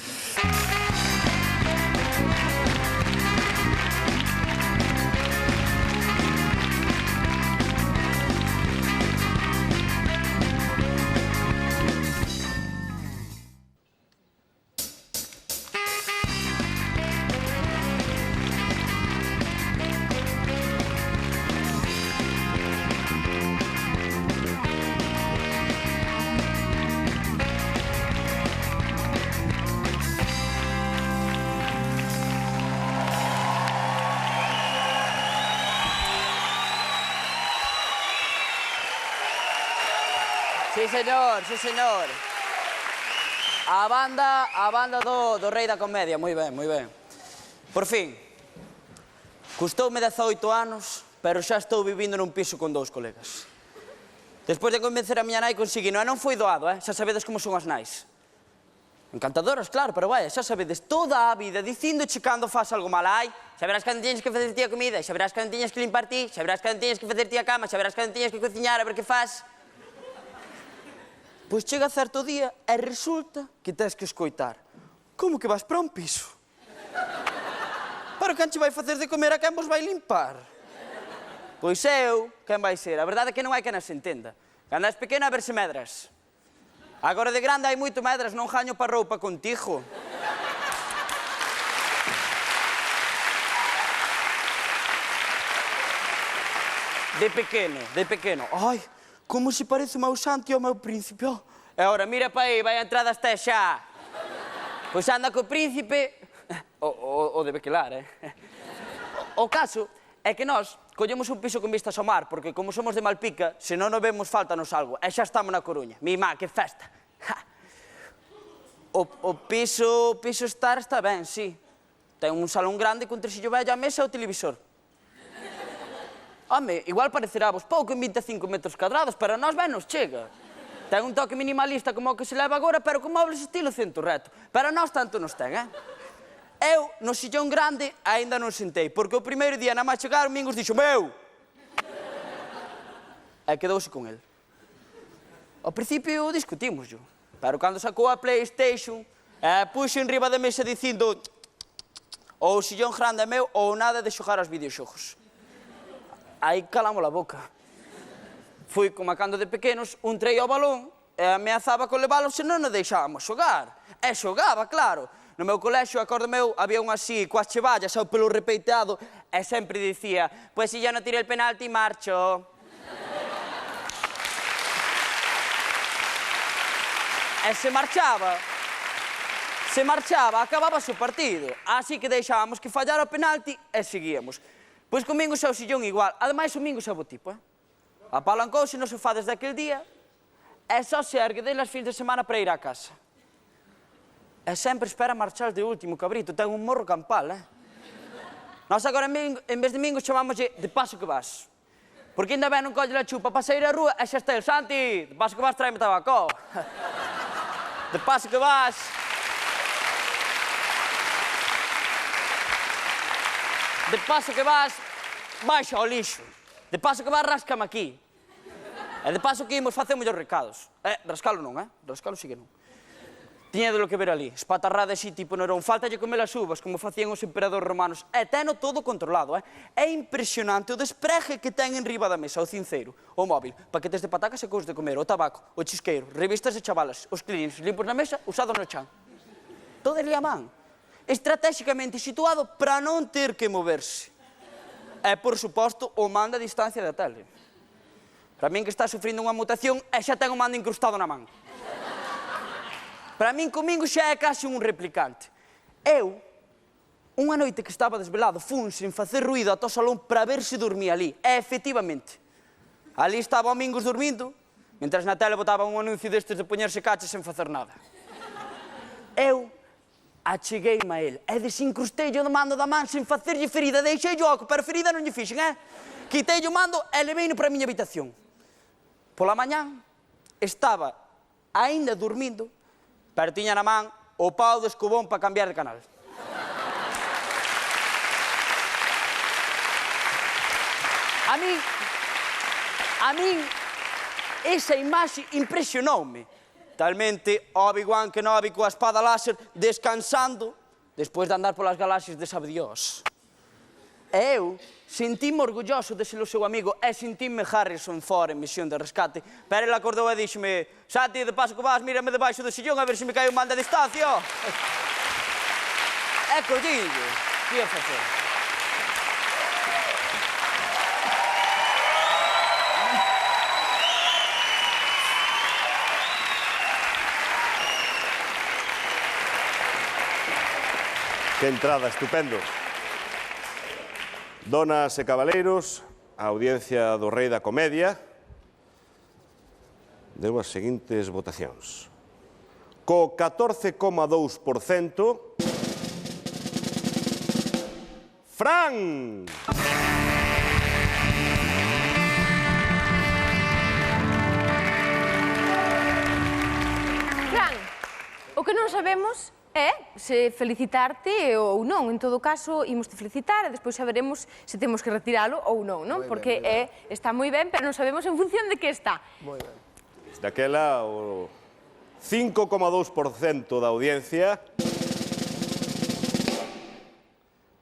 señor, sí, señor. A banda do Rei da Comedia, moi ben, moi ben. Por fin, custoume 18 anos, pero xa estou vivindo nun piso con 2 colegas. Despois de convencer a miña nai conseguino, e non foi doado, xa sabedes como son as nais. Encantadoras, claro, pero vai, xa sabedes, toda a vida dicíndoche cando faz algo mal. Ai, xa verás cando tiñes que facer ti a comida, xa verás cando tiñes que limpar ti, xa verás cando tiñes que facer ti a cama, xa verás cando tiñes que cociñar, a ver que faz. Pois chega certo día e resulta que tens que escoitar. Como que vas para un piso? Pero quen che vai facer de comer a quen vos vai limpar? Pois eu, quen vai ser? A verdade é que non hai quen as entenda. Cando és pequena a ver se medras. Agora de grande hai moito medras, non jaño para roupa contigo. De pequeno. Ai, como se parece o meu Santi ao meu príncipe. E agora, mira para aí, vai a entrada hasta xa. Pois anda co príncipe... O de Bequelar, O caso é que nós collemos un piso con vistas ao mar, porque como somos de Malpica, se non o vemos, faltanos algo. E xa estamos na Coruña. Mi má, que festa. O piso está ben, sí. Ten un salón grande con tresillo vello, a mesa e o televisor. Home, igual parecerá vos pouco en 25 metros cuadrados, pero a nós ben nos chega. Ten un toque minimalista como o que se leva agora, pero con mobles estilo centro reto. Pero a nós tanto nos ten, Eu, no sillón grande, aínda non sentei, porque o primeiro día na máis chegar, o Mingos dixo, meu! E quedouse con el. Ao principio discutimos, pero cando sacou a PlayStation, puxo en riba da mesa dicindo ou o sillón grande é meu ou nada de xogar aos videoxogos. Aí calamos a boca. Fui como a cando de pequenos, un trei ao balón e ameazaba con levalo se non o deixábamos xogar. E xogaba, claro. No meu colexio, acordo meu, había un así, coas chevallas, ao pelo repeiteado, e sempre dicía, pois se ya non tirei el penalti, marcho. E se marchaba, acabábase o partido. Así que deixábamos que fallara o penalti e seguíamos. Pois con Mingos é o sillón igual. Ademais, o Mingos é bo tipo, Apalancouse no sofá desde aquel día e só se ergue delas fins de semana para ir á casa. E sempre espera marchar de último, cabrito. Ten un morro campal, Nós agora, en vez de Mingos, chamámoslle de paso que vas. Porque ainda ben non colle a chupa para sair a rúa e xa está el Santi, de paso que vas, tráeme tabaco. De paso que vas... De paso que vas, baixa ao lixo. De paso que vas, ráscame aquí. E de paso que imos facemos os recados. Rascalo non, Rascalo sí que non. Tiñade lo que ver ali, espatarrada así tipo Nerón, faltalle comer as uvas, como facían os emperadores romanos, e teno todo controlado, É impresionante o despregue que ten en riba da mesa, o cinceiro, o móvil, paquetes de patacas e cousas de comer, o tabaco, o chisqueiro, revistas de chavalas, os clínicos, limpos na mesa, usados no chan. Todo ali a man. Estratégicamente situado para non ter que moverse. E, por suposto, o mando a distancia da tele. Para min que está sufrindo unha mutación, e xa ten o mando incrustado na man. Para min, comigo, xa é case un replicante. Eu, unha noite que estaba desvelado, fun sen facer ruído ata o salón para ver se dormía ali. E, efectivamente, ali estaba o Mingos dormindo, mentras na tele botaba un anuncio destes de poñerse caches sen facer nada. Eu acheguei-me a ele e desincrustei-llo do mando da man sen facerlle ferida. Deixei-llo oco, pero ferida non lle fixen, Quitei-llo o mando e leveino para a miña habitación. Pola mañán, estaba aínda dormindo, pero tiña na man o pau do escobón para cambiar de canal. A min, esa imaxe impresionoume. Talmente Obi-Wan Kenobi coa espada láser descansando despois de andar polas galaxias de sabe Dios. E eu sentime orgulloso de ser o seu amigo e sentime Harrison Ford en Misión de Rescate, pero ele acordou e díxome, Santi, de paso que vas, mírame debaixo do sillón a ver se me cae un mando a distancia. E collillo, que ia facer? Que entrada, estupendo. Donas e cabaleiros, a audiencia do Rei da Comedia, deu as seguintes votacións. Co 14,2%, Fran. Fran, o que non sabemos é se felicitarte ou non. En todo caso, imos te felicitar e despois saberemos se temos que retiralo ou non, non? Porque está moi ben, pero non sabemos en función de que está. Moi ben. Daquela, o 5,2% da audiencia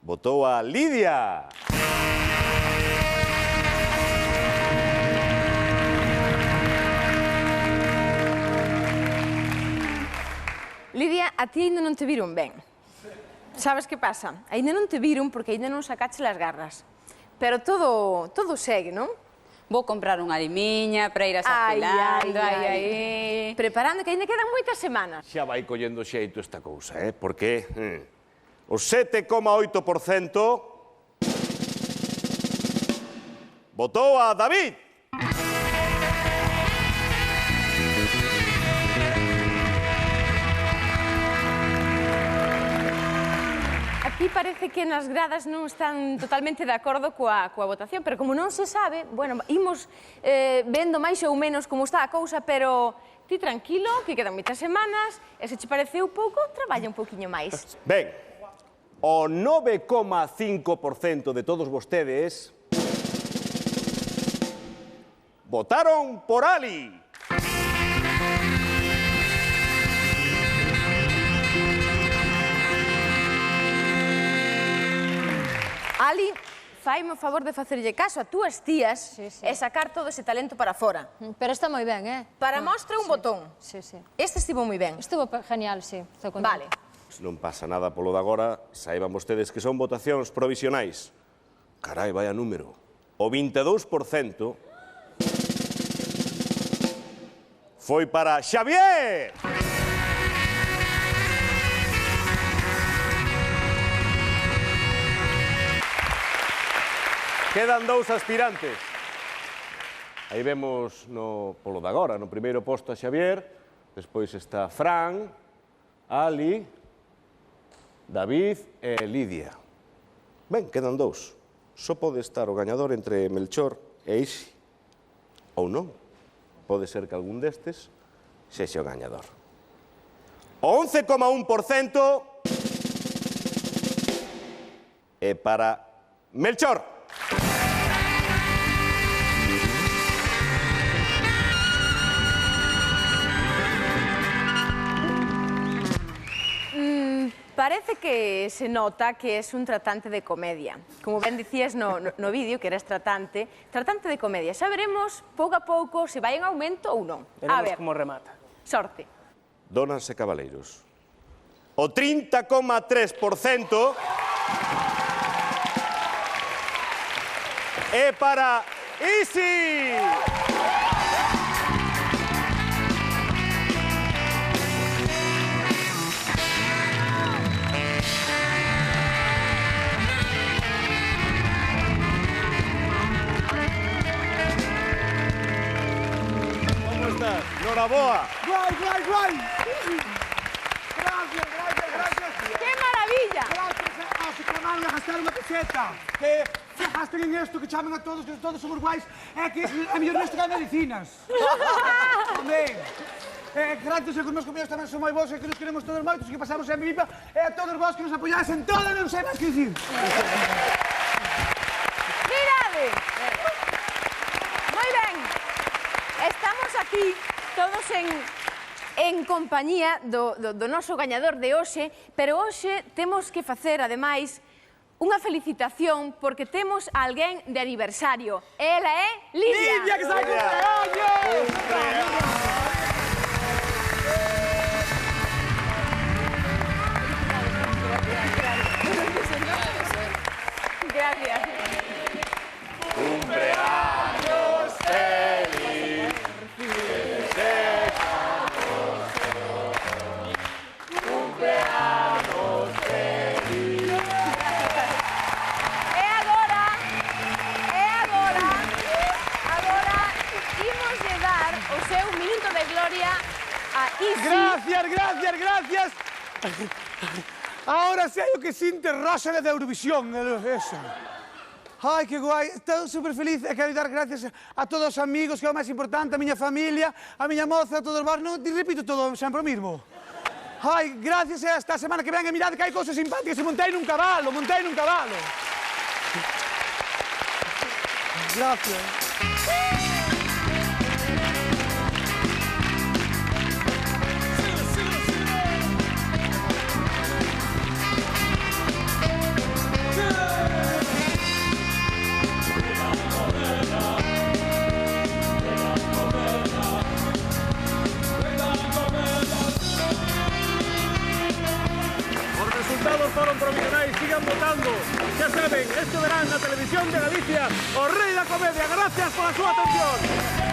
votou a Lidia. Lidia, a ti ainda non te viron ben. Sabes que pasa? Ainda non te viron porque ainda non sacache as garras. Pero todo segue, non? Vou comprar unha limiña para ir afilando, preparando, que ainda quedan moitas semanas. Xa vai collendo xeito esta cousa, porque o 7,8% votou a David. Aquí parece que nas gradas non están totalmente de acordo coa votación, pero como non se sabe, bueno, imos vendo máis ou menos como está a cousa, pero ti tranquilo, que quedan moitas semanas, e se che pareceu pouco, traballa un pouquiño máis. Ben, o 9,5% de todos vostedes votaron por Ali. Ali, faime o favor de facerlle caso a túas tías e sacar todo ese talento para fora. Pero está moi ben, Para mostra un botón. Sí. Este estivo moi ben. Estuvo genial, sí. Vale. Non pasa nada polo de agora, saiban vostedes que son votacións provisionais. Carai, vaya número. O 22% foi para Xavier! Quedan dous aspirantes. Aí vemos polo de agora, no primeiro posto a Xavier, despois está Fran, Ali, David e Lidia. Ben, quedan dous. Só pode estar o gañador entre Melchor e Isi. Ou non. Pode ser que algún destes sexa o gañador. O 11,1% é para Melchor. Parece que se nota que es un tratante de comedia. Como ben dicías no vídeo, que eres tratante de comedia. Xa veremos, pouco a pouco, se vai en aumento ou non. A ver, como remata. Sorte. Donas e cabaleiros. O 30,3% é para Isi! Noraboa. Guai. Gracias. ¡Qué maravilla! Gracias a Superman a gastar unha peseta. Que se gasten en esto, que chamen a todos, que todos somos guais, é que é mellor nesto que hai medicinas. Amén. Gracias a que os meus compañeros tamén son moi vos e que nos queremos todos moitos, que pasamos en viva, e a todos vos que nos apoiades en todo, non sei máis que dicir. Mirade! Moi ben. Estamos aquí todos en compañía do noso gañador de hoxe, pero hoxe temos que facer, ademais, unha felicitación porque temos a alguén de aniversario. Ela é Lidia. Lidia, que está de cumpleaños! Gracias. Cumpleaños feliz. Cumpleaños feliz. E agora imos lle dar o seu minuto sei o que sinte Rosa da Eurovisión. Eso. Ai, que guai. Estou super feliz e quero dar gracias a todos os amigos, que é o máis importante, a miña familia, a miña moza, a todos os bar. Non, te repito todo sempre o mismo. Ai, gracias e hasta a semana que ven. E mirad que hai cousas simpáticas. E montei nun cabalo, Gracias. Foron provisionais, sigan votando. Ya saben, este verán na Televisión de Galicia, o Rei da Comedia. Gracias pola súa atención.